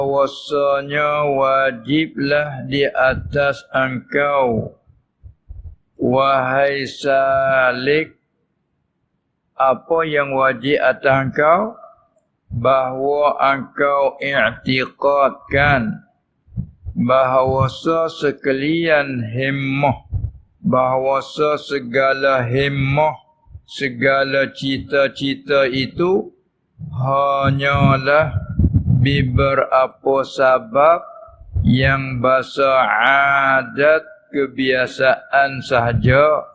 bahwasanya wajiblah di atas engkau, wahai salik. Apa yang wajib atas engkau? Bahawa engkau i'tiqadkan bahawasa sekalian himmah, bahawasa segala himmah, segala cita-cita itu hanyalah beberapa sebab yang bahasa adat kebiasaan sahaja,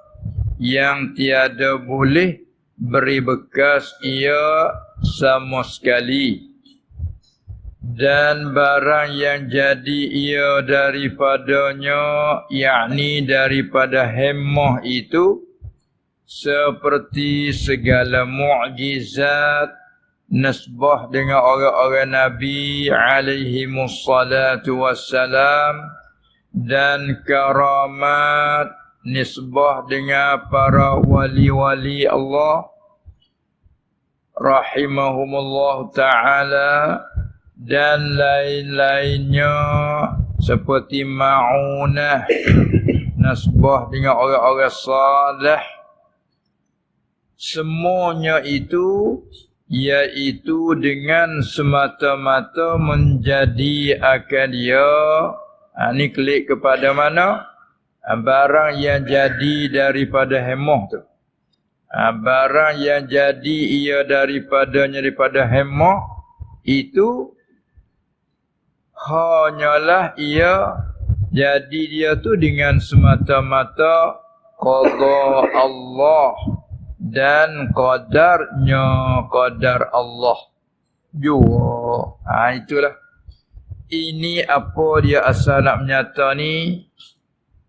yang tiada boleh beri bekas ia sama sekali. Dan barang yang jadi ia daripadanya, yakni daripada himmah itu, seperti segala mukjizat nisbah dengan orang-orang Nabi alaihimussalatu wassalam, dan karamat nisbah dengan para wali-wali Allah rahimahumullah ta'ala, dan lain-lainnya seperti ma'unah nisbah dengan orang-orang salih. Semuanya itu iaitu dengan semata-mata menjadi akal dia. Ini klik kepada mana? Barang yang jadi daripada himmah tu. Barang yang jadi ia daripada himmah itu hanyalah ia jadi dia tu dengan semata-mata qada Allah dan qadar Allah juga. Itulah. Ini apa dia asal nak menyata ni?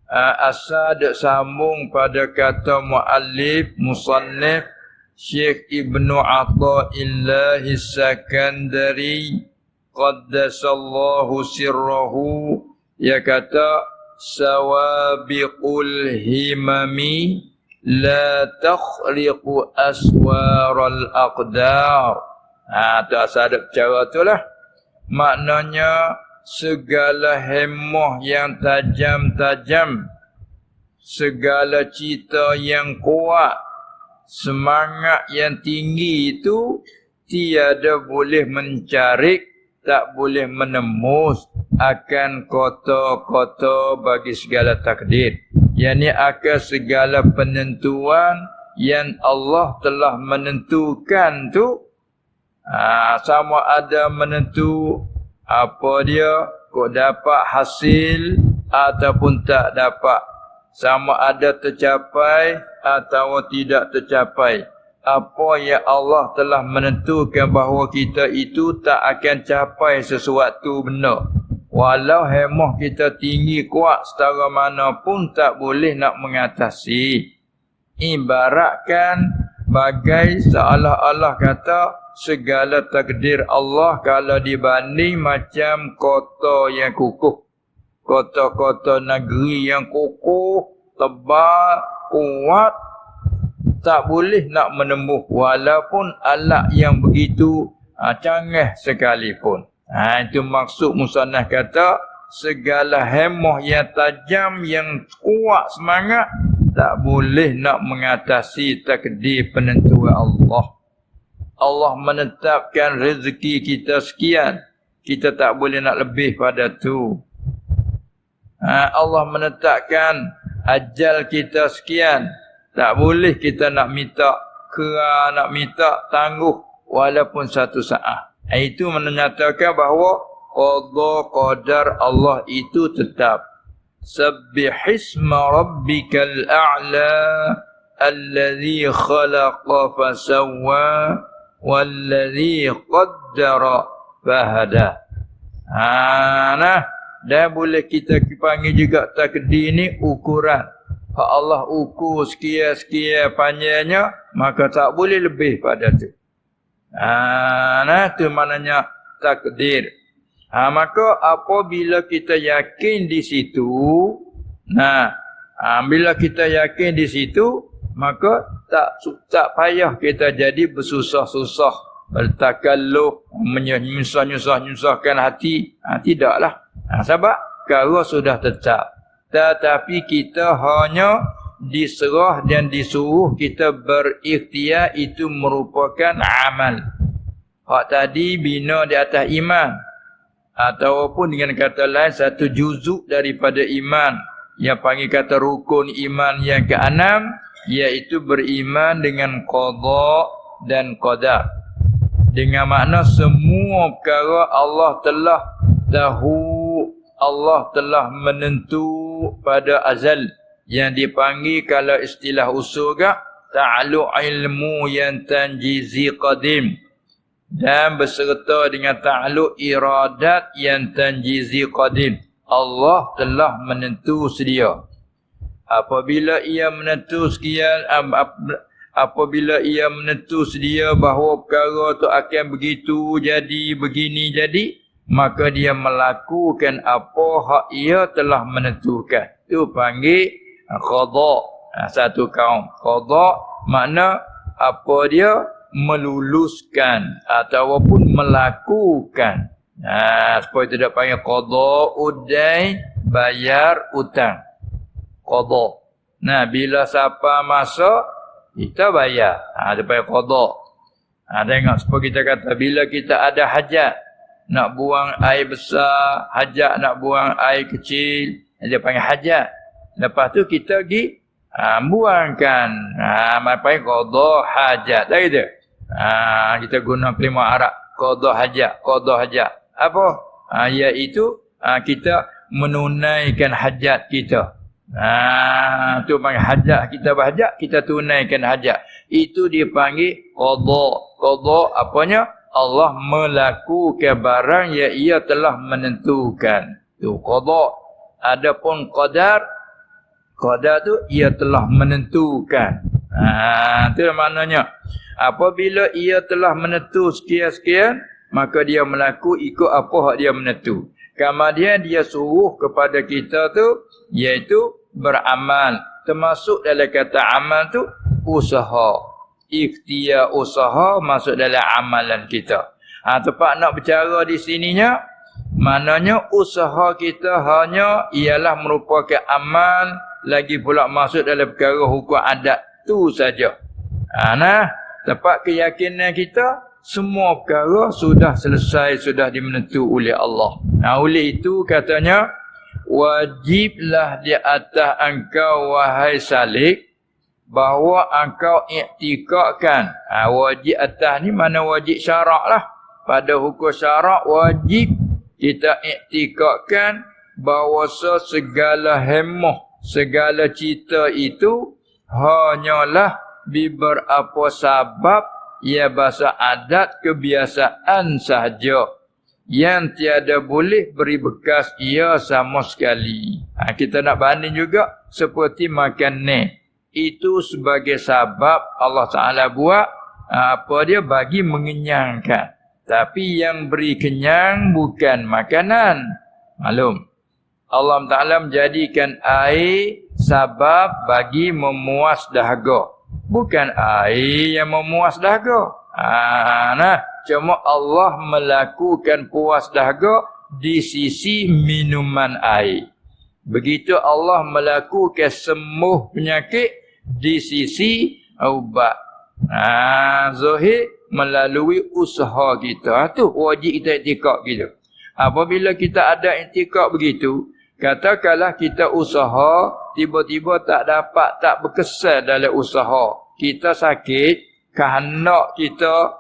Asal dak sambung pada kata muallif musannif Syekh Ibnu Athaillah As-Sakandari qaddasallahu sirrahu. Dia kata sawabiqul himami la takhliqu aswaral aqdar. Tu asal dak cara tu lah. Maknanya segala himmah yang tajam-tajam, segala cita yang kuat, semangat yang tinggi itu tiada boleh mencarik, tak boleh menembus akan kota-kota bagi segala takdir. Yani akan segala penentuan yang Allah telah menentukan tu. Sama ada menentu apa dia, kok dapat hasil ataupun tak dapat, sama ada tercapai atau tidak tercapai. Apa yang Allah telah menentukan bahawa kita itu tak akan capai sesuatu benda, walau himmah kita tinggi kuat setara mana pun tak boleh nak mengatasi. Ibaratkan bagai seolah-olah kata segala takdir Allah kalau dibanding macam kota yang kukuh, kota-kota negeri yang kukuh, tebal, kuat, tak boleh nak menembus walaupun alat yang begitu canggih sekalipun. Itu maksud musannaf kata segala himmah yang tajam, yang kuat semangat, tak boleh nak mengatasi takdir penentuan Allah. Allah menetapkan rezeki kita sekian, kita tak boleh nak lebih pada tu. Allah menetapkan ajal kita sekian, tak boleh kita nak minta nak minta tangguh walaupun satu saat. Itu menyatakan bahawa qada qadar Allah itu tetap. Sabbihisma rabbikal a'la alladhi khalaqa fasawwa walladhi qaddara fahada. Dah boleh kita panggil juga takdir ni ukuran. Kalau Allah ukur sekian-sekian panjangnya, maka tak boleh lebih pada tu. Tu maknanya takdir. Maka apabila kita yakin di situ, bila kita yakin di situ, maka tak payah kita jadi bersusah-susah bertakalluf, menyusah-nyusahkan hati. Tidaklah. Sebab perkara sudah tetap. Tetapi kita hanya diserah dan disuruh kita berikhtiar, itu merupakan amal. Hak tadi bina di atas iman, ataupun dengan kata lain satu juzuk daripada iman, yang panggil kata rukun iman yang ke-6, iaitu beriman dengan qada dan qadar. Dengan makna semua perkara Allah telah tahu, Allah telah menentu pada azal, yang dipanggil kalau istilah usul ta'alluq ilmu yang tanjizi qadim, dan berserta dengan ta'alluq iradat yang tanjizi qadim. Allah telah menentu sedia. Apabila ia menentu sekian, apabila ia menentu sedia bahawa perkara tu akan begitu jadi, begini jadi, maka dia melakukan apa hak ia telah menentukan. Itu panggil qada. Satu kaum. Qada makna apa dia meluluskan ataupun melakukan. Supaya tidak panggil qada udain, bayar utang. Qada. Bila siapa masuk, kita bayar. Dia panggil qada. Tengok, supaya kita kata bila kita ada hajat, nak buang air besar, hajat nak buang air kecil, dia panggil hajat. Lepas tu kita pergi buangkan. Panggil qada hajat. Dah gitu. Kita guna kalimah Arab. Qada hajat. Qada hajat. Apa? Iaitu kita menunaikan hajat kita. Tu panggil hajat. Kita berhajat, kita tunaikan hajat. Itu dipanggil qada. Qada apanya? Allah melakukan barang yang ia telah menentukan. Tu qada. Adapun qadar, qadar tu ia telah menentukan. Itu maknanya. Apabila ia telah menentu sekian-sekian, maka dia melaku ikut apa hak dia menentu. Kemudian dia suruh kepada kita tu, iaitu beramal. Termasuk dalam kata amal tu, usaha. Ikhtiar usaha masuk dalam amalan kita. Tempat nak bercara di sininya, maknanya usaha kita hanya ialah merupakan amal, lagi pula masuk dalam perkara hukum adat tu saja. Tempat keyakinan kita, semua perkara sudah selesai, sudah dimenentu oleh Allah. Oleh itu katanya, wajiblah di atas engkau wahai salik, bahawa engkau iktikadkan. Wajib atas ni mana wajib syarak lah. Pada hukum syarak wajib kita iktikadkan bahawa segala hemah, segala cita itu hanyalah beberapa sebab, ia bahasa adat kebiasaan sahaja, yang tiada boleh beri bekas ia sama sekali. Kita nak banding juga seperti makan ni. Itu sebagai sebab Allah Ta'ala buat dia bagi mengenyangkan. Tapi yang beri kenyang bukan makanan. Maklum. Allah Ta'ala menjadikan air sebab bagi memuas dahaga. Bukan air yang memuas dahaga. Cuma Allah melakukan puas dahaga di sisi minuman air. Begitu Allah melakukan sembuh penyakit di sisi ubat. Zahir melalui usaha kita. Tu wajib kita iktikad gitu. Apabila kita ada iktikad begitu, katakanlah kita usaha, tiba-tiba tak dapat, tak berkesan dalam usaha. Kita sakit, kehendak kita,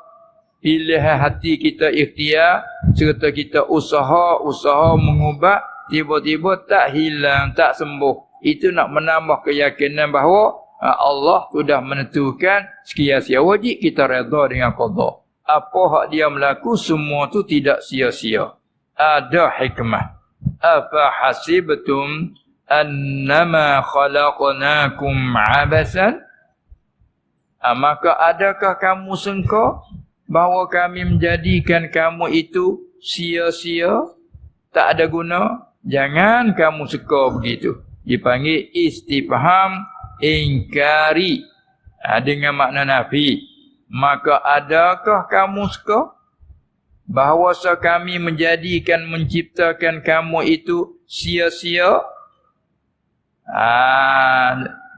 pilihan hati kita ikhtiar, serta kita usaha mengubat, tiba-tiba tak hilang, tak sembuh. Itu nak menambah keyakinan bahawa Allah sudah menentukan sekian-sia. Wajib kita redha dengan qada. Apa hak dia melaku, semua tu tidak sia-sia. Ada hikmah. Afa hasibtum annama khalaqnakum abasan? Maka adakah kamu sangka bahawa kami menjadikan kamu itu sia-sia, tak ada guna? Jangan kamu suka begitu. Dipanggil istifham ingkari, dengan makna nafi. maka adakah kamu suka bahawasa kami menciptakan kamu itu sia-sia?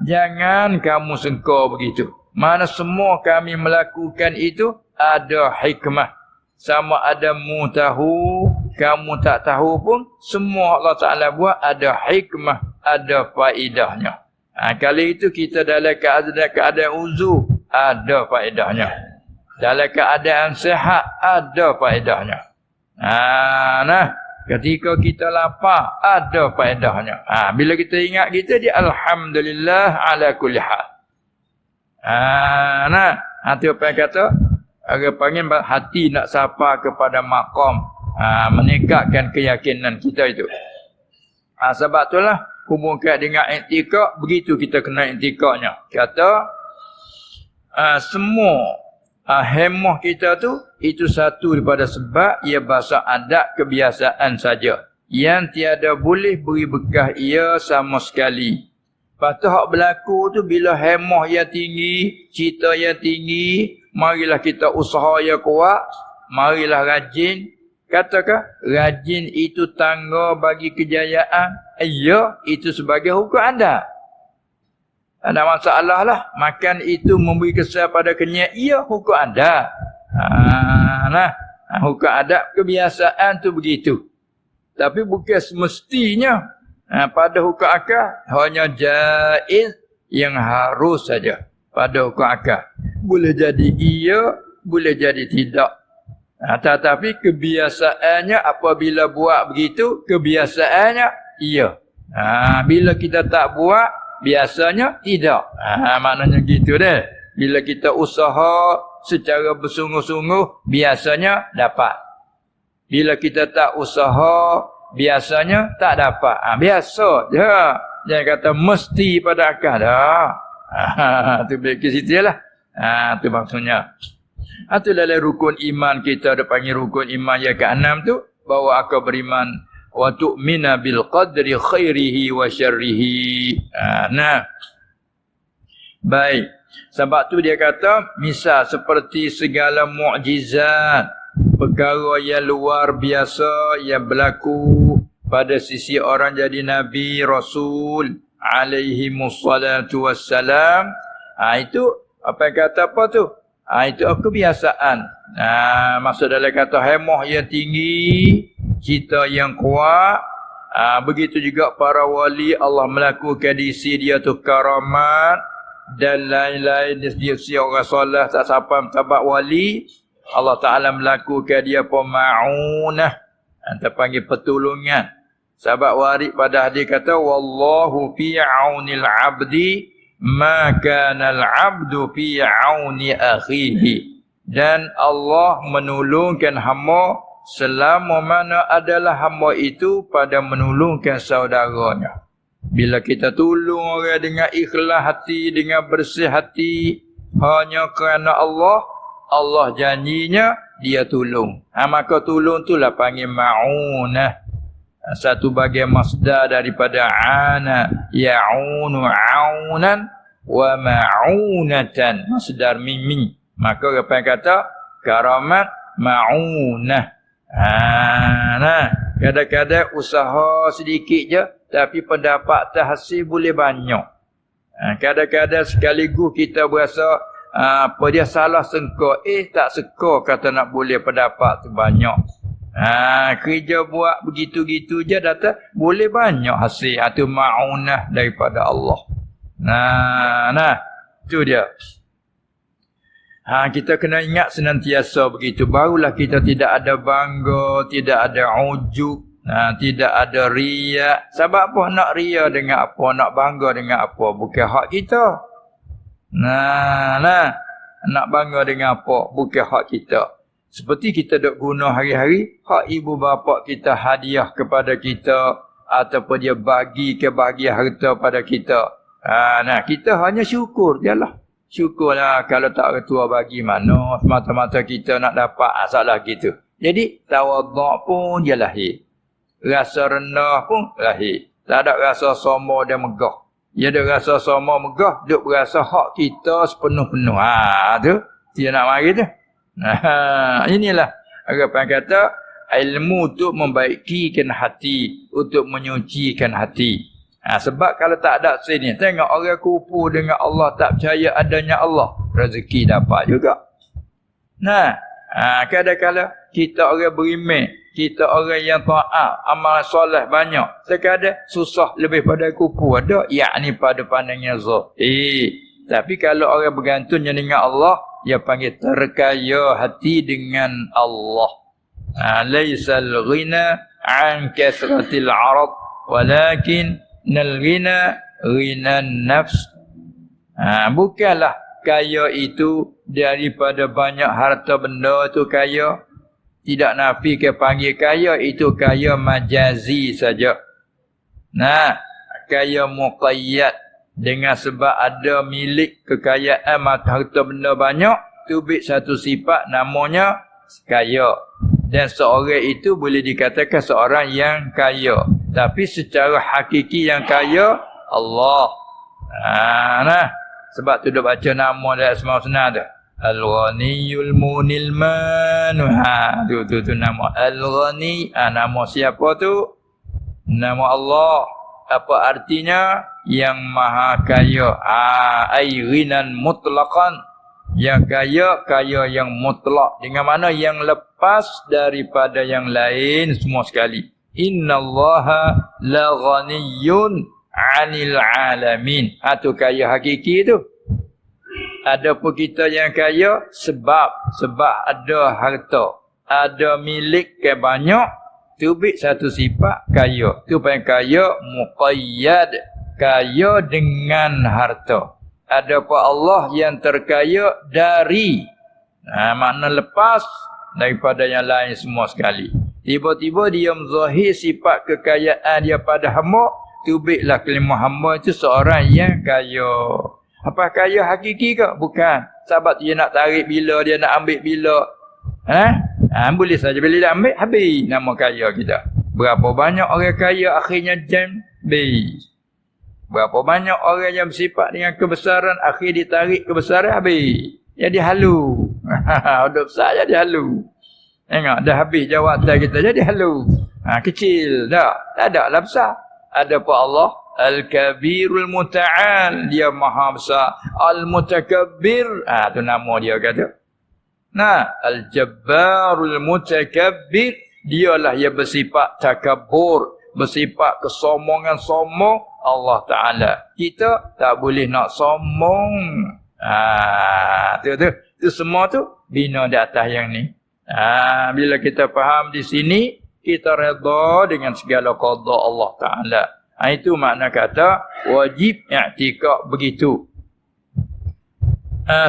Jangan kamu sengkau begitu. Mana semua kami melakukan itu ada hikmah. Sama ada mu tahu, kamu tak tahu pun, semua Allah Ta'ala buat ada hikmah, ada faedahnya. Kalau itu kita dalam keadaan uzur, ada faedahnya. Dalam keadaan sehat, ada faedahnya. Ketika kita lapar, ada faedahnya. Bila kita ingat kita, dia alhamdulillah ala kulli hal. Itu apa yang kata? Orang panggil hati nak sapa kepada maqam. Meningkatkan keyakinan kita itu. Sebab itulah hubungkan dengan i'tikad, begitu kita kena i'tikadnya. Kata semua hemah kita tu itu satu daripada sebab ia bahasa adat kebiasaan saja yang tiada boleh beri bekas ia sama sekali. Lepas tu hak berlaku tu bila hemah yang tinggi, cita yang tinggi, marilah kita usaha yang kuat, marilah rajin. Katakah rajin itu tangga bagi kejayaan? Ya, itu sebagai hukum adat. Tak ada masalah lah. Makan itu memberi kesan pada kenyat. Ya, hukum adat. Hukum adat kebiasaan tu begitu. Tapi bukan semestinya. Pada hukum akal hanya jaiz yang harus saja. Pada hukum akal. Boleh jadi iya, boleh jadi tidak. Tetapi kebiasaannya apabila buat begitu, kebiasaannya iya. Bila kita tak buat, biasanya tidak. Maknanya gitu deh. Bila kita usaha secara bersungguh-sungguh, biasanya dapat. Bila kita tak usaha, biasanya tak dapat. Biasa je. Jangan kata mesti pada akal dah. Itu ke situ lah. Itu maksudnya. Itu dalam rukun iman kita ada panggil rukun iman yang ke-6 tu, bahawa aku beriman wa tu'mina bil qadri khairihi wa syarrihi. Baik. Sebab tu dia kata misal seperti segala mukjizat, perkara yang luar biasa yang berlaku pada sisi orang jadi nabi rasul alaihi wassalatu wassalam. Itu apa yang kata apa tu? Itu kebiasaan. Maksud dalam kata hemah yang tinggi, cita yang kuat. Begitu juga para wali Allah melakukan di sisi dia tu karamat dan lain-lain di sisi orang soleh tak sampai tabat wali. Allah Ta'ala melakukan dia pema'unah. Terpanggil pertolongan. Sahabat warid pada hadis kata wallahu fi aunil abdi ma kana al-'abdu fi 'auni akhihi. Dan Allah menolongkan hamba selama mana adalah hamba itu pada menolongkan saudaranya. Bila kita tolong orang dengan ikhlas hati, dengan bersih hati, hanya kerana Allah, Allah janjinya dia tolong. Maka tolong itulah panggil ma'unah. Satu bagian masdar daripada ana ya'unu 'aunan wa ma'unatan, masdar mimi. Maka apa yang kata karamat ma'unah. Kadang-kadang usaha sedikit je tapi pendapat hasil boleh banyak. Kadang-kadang sekaligus kita berasa apa dia salah sengkau, tak sengkau kata nak boleh pendapat tu banyak. Kerja buat begitu-gitu je datang boleh banyak hasil. Itu ma'unah daripada Allah. Itu dia. Kita kena ingat senantiasa begitu. Barulah kita tidak ada bangga, tidak ada ujub, tidak ada riak. Sebab apa nak riak dengan apa, nak bangga dengan apa? Bukan hak kita. Nak bangga dengan apa? Bukan hak kita. Seperti kita dok guna hari-hari, hak ibu bapa kita hadiah kepada kita ataupun dia bagi kebahagiaan harta pada kita. Kita hanya syukur je lah. Syukurlah kalau tak orang tua bagi mana, semata-mata kita nak dapat salah gitu. Jadi tawaduk pun dia lahir. Rasa rendah pun lahir. Tak ada rasa sombong dan megah. Dia ada rasa sombong megah, duk berasa hak kita sepenuh-penuh. Dia nak mari tu. Inilah apa yang kata ilmu untuk membaikikan hati, untuk menyucikan hati. Sebab kalau tak ada sini, tengok orang kupu dengan Allah, tak percaya adanya Allah, rezeki dapat juga. Kadang-kadang kita orang beriman, kita orang yang taat, amal soleh banyak. Terkadang susah lebih pada kupu ada, yakni pada pandangnya zahir. Tapi kalau orang bergantung dengan Allah, dia panggil terkaya hati dengan Allah. Laisal ghina an kasratil arad, walakin nal ghina ghinan nafs. Bukanlah kaya itu daripada banyak harta benda tu kaya. Tidak nafi ke panggil kaya, itu kaya majazi saja. Kaya muqayyad dengan sebab ada milik kekayaan harta benda banyak, tubik satu sifat namanya kaya. Dan seorang itu boleh dikatakan seorang yang kaya. Tapi secara hakiki yang kaya Allah. Sebab tu dia baca nama dia Asmaul Husna tu. Al-Ghaniyul Munil Manu. Tu nama Al-Ghani. Nama siapa tu? Nama Allah. Apa artinya? Yang maha kaya. Ai ghinan mutlaqan. Yang kaya yang mutlak. Dengan mana yang lepas daripada yang lain semua sekali. Innallaha la ghaniyun 'anil 'alamin. Itu kaya hakiki tu. Adapun kita yang kaya sebab ada harta, ada milik ke banyak, tubik satu sifat kaya. Tu panggil kaya muqayyad, kaya dengan harta. Adapun Allah yang terkaya dari makna lepas daripada yang lain semua sekali. Tiba-tiba dia menzahir sifat kekayaan dia pada hamba, tubiklah kelima hamba itu seorang yang kaya. Apa kaya hakiki ke? Bukan. Sebab dia nak tarik bila, dia nak ambil bila. Boleh saja bila dia ambil, habis nama kaya kita. Berapa banyak orang kaya akhirnya jam habis. Berapa banyak orang yang bersifat dengan kebesaran, akhir ditarik kebesaran, habis. Jadi halu. Udah besar jadi halu. Tengok, dah habis jawatan kita, jadi halu. Kecil, dah. Tak ada lah besar. Ada pun Allah, Al-Kabirul Muta'al. Dia maha besar. Al-Mutakabbir. Tu nama dia kata. Al-Jabbarul Mutakabbir. Dialah yang bersifat takabur. Bersifat kesombongan-sombong. Allah Ta'ala. Kita tak boleh nak sombong. Tu semua tu bina di atas yang ni. Bila kita faham di sini, kita redha dengan segala qada Allah Ta'ala. Itu makna kata wajib i'tikad begitu.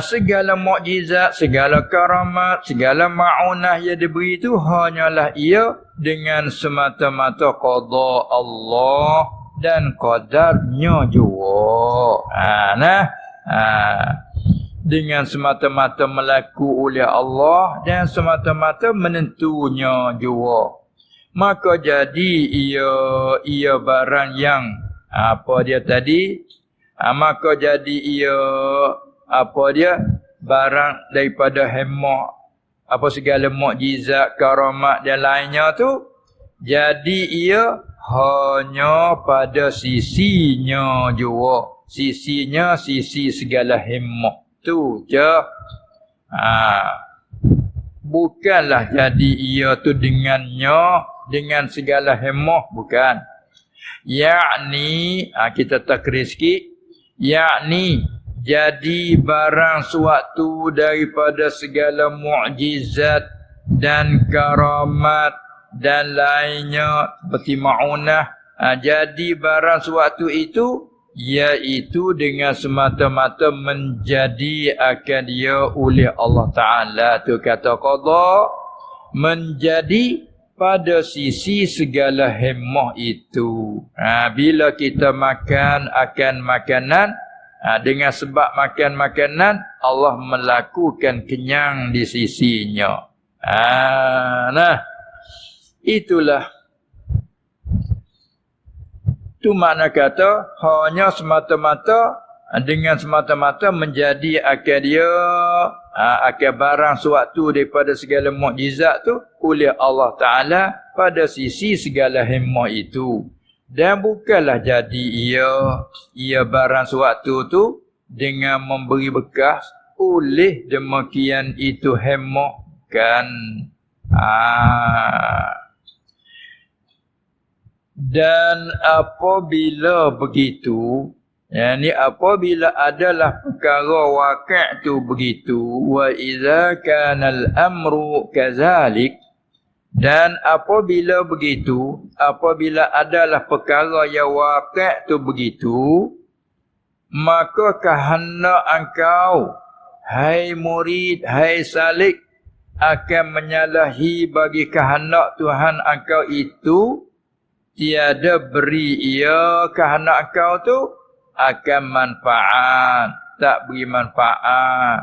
Segala mukjizat, segala karamat, segala ma'unah yang diberi itu hanyalah ia dengan semata-mata qada Allah dan qadarnya juga. Dengan semata-mata melaku oleh Allah dan semata-mata menentunya juga. Maka jadi ia barang yang apa dia tadi? Maka jadi ia apa dia? Barang daripada hemah, apa segala mukjizat, karamat dan lainnya tu, jadi ia hanya pada sisinya juga. Sisinya sisi segala hemah tu je. Bukanlah jadi ia tu dengannya, dengan segala hemah, bukan. Yakni, kita takrir sikit, yakni jadi barang suatu daripada segala mukjizat dan karamat dan lainnya seperti ma'unah. Jadi barang suatu itu, iaitu dengan semata-mata menjadi akan dia oleh Allah Ta'ala. Tu kata qada, menjadi pada sisi segala hemah itu. Bila kita makan akan makanan, dengan sebab makan makanan, Allah melakukan kenyang di sisinya. Itulah. Itu makna kata hanya semata-mata, dengan semata-mata menjadi akan dia akan barang suatu daripada segala mukjizat tu oleh Allah Ta'ala pada sisi segala hikmah itu. Dan bukanlah jadi ia barang suatu tu dengan memberi bekas oleh demikian itu hikmah kan. Dan apabila begitu, yani apabila adalah perkara waqi' tu begitu, wa idza kana al-amru kadzalik, dan apabila begitu, apabila adalah perkara yang waqi' tu begitu, maka kehendak engkau, hai murid, hai salik, akan menyalahi bagi kehendak Tuhan engkau itu, tiada beri ia kehendak engkau tu akan manfaat, tak beri manfaat.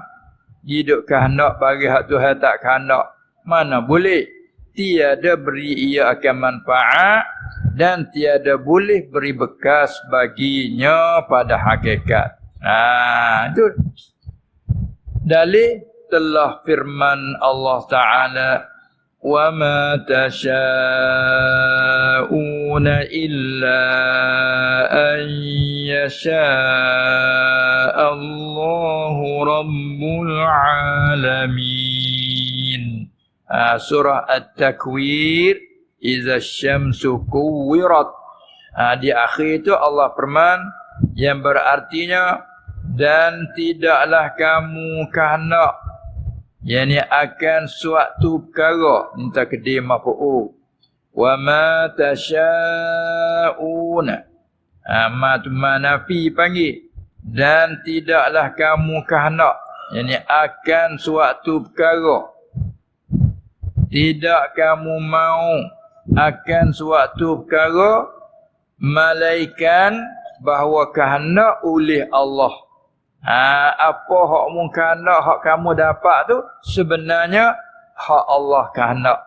Hidup kehendak bagi hak Tuhan tak kehendak, mana boleh. Tiada beri ia akan manfaat dan tiada boleh beri bekas baginya pada hakikat. Itu dalil telah firman Allah Ta'ala, wa ma tasha'una illa an yasha'allahu rabbul alamin. Surah At-Takwir, iza syamsu kuwirat. Di akhir itu Allah firman yang berartinya, dan tidaklah kamu kehendak, yakni akan suatu perkara, minta kedim mafu'ul. Wa ma tasha'una, ma tu manafi panggil, dan tidaklah kamu kehendak, yakni akan suatu perkara, tidak kamu mau akan suatu perkara, malaikan bahawa kehendak oleh Allah. Apa hak mu kehendak, hak kamu dapat tu sebenarnya hak Allah kehendak.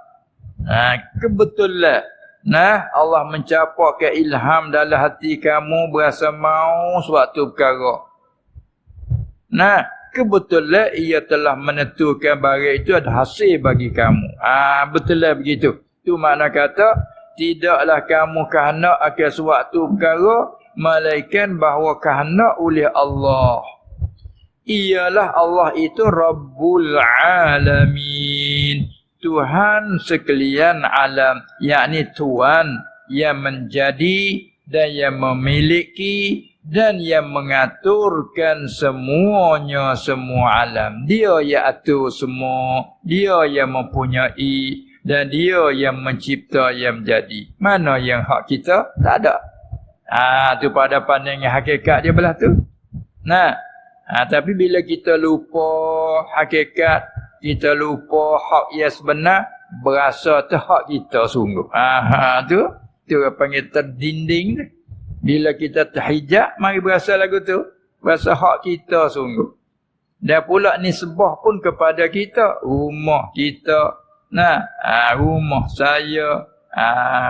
Kebetulan Allah mencapakkan ilham dalam hati kamu berasa mau suatu perkara. Kebetulan ia telah menentukan barang itu ada hasil bagi kamu. Betullah begitu. Itu makna kata tidaklah kamu kehendak akan suatu perkara, malaikan bahawa kehendak oleh Allah. Ialah Allah itu Rabbul Alamin, Tuhan sekalian alam, yakni Tuhan yang menjadi dan yang memiliki dan yang mengaturkan semuanya, semua alam. Dia yang atur semua, dia yang mempunyai dan dia yang mencipta, yang menjadi. Mana yang hak kita? Tak ada. Tu pada pandangan hakikat dia belah tu. Tapi bila kita lupa hakikat, kita lupa hak yang sebenar, berasa tu hak kita sungguh. Tu panggil terdinding tu. Bila kita terhijab, mari berasa lagu tu, berasa hak kita sungguh. Dan pula nisbah pun kepada kita, rumah kita. Rumah saya,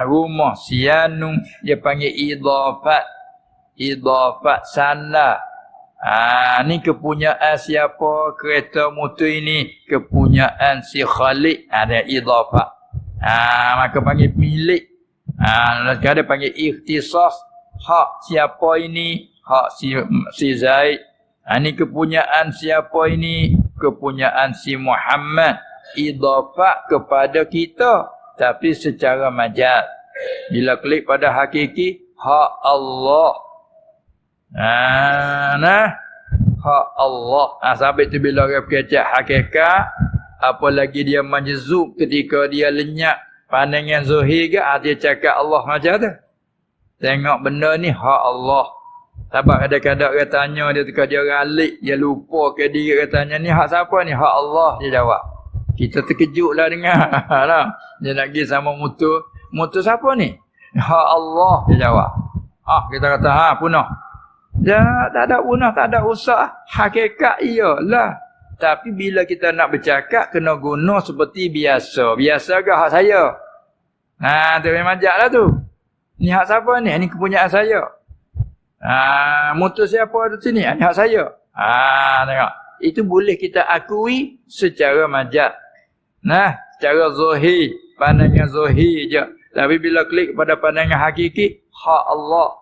rumah si Anu, dia panggil idafat. Idafat sana. Ni kepunyaan siapa? Kereta motor ini kepunyaan si Khalid. Ada idafat. Maka panggil milik. Kadang panggil ikhtisas. Hak siapa ini? Hak si Zaid. Ini kepunyaan siapa ini? Kepunyaan si Muhammad. Idafat kepada kita, tapi secara majaz. Bila klik pada hakiki, hak Allah. Hak Allah. Sampai tu bila orang berkecak hakikat, apalagi dia majzub ketika dia lenyap pandangan zahir ke, dia cakap Allah macam tu. Tengok benda ni hak Allah. Sebab kadang-kadang orang tanya dia, dia ralik, dia lupa ke diri, dia tanya ni hak siapa ni? Hak Allah, dia jawab. Kita terkejutlah dengar. Dia nak pergi sama motor. Motor siapa ni? Hak Allah, dia jawab. Kita kata punah. Dia tak ada punah, tak ada usah. Hakikat iyalah. Tapi bila kita nak bercakap, kena guna seperti biasa. Biasa ke hak saya? Tu memang majak lah tu. Ni hak siapa ni? Ni kepunyaan saya. Motor siapa ada sini? Ni hak saya. Tengok. itu boleh kita akui secara majaz. Nah, secara zahir, pandangan zahir je. Tapi bila klik pada pandangan hakiki, hak Allah.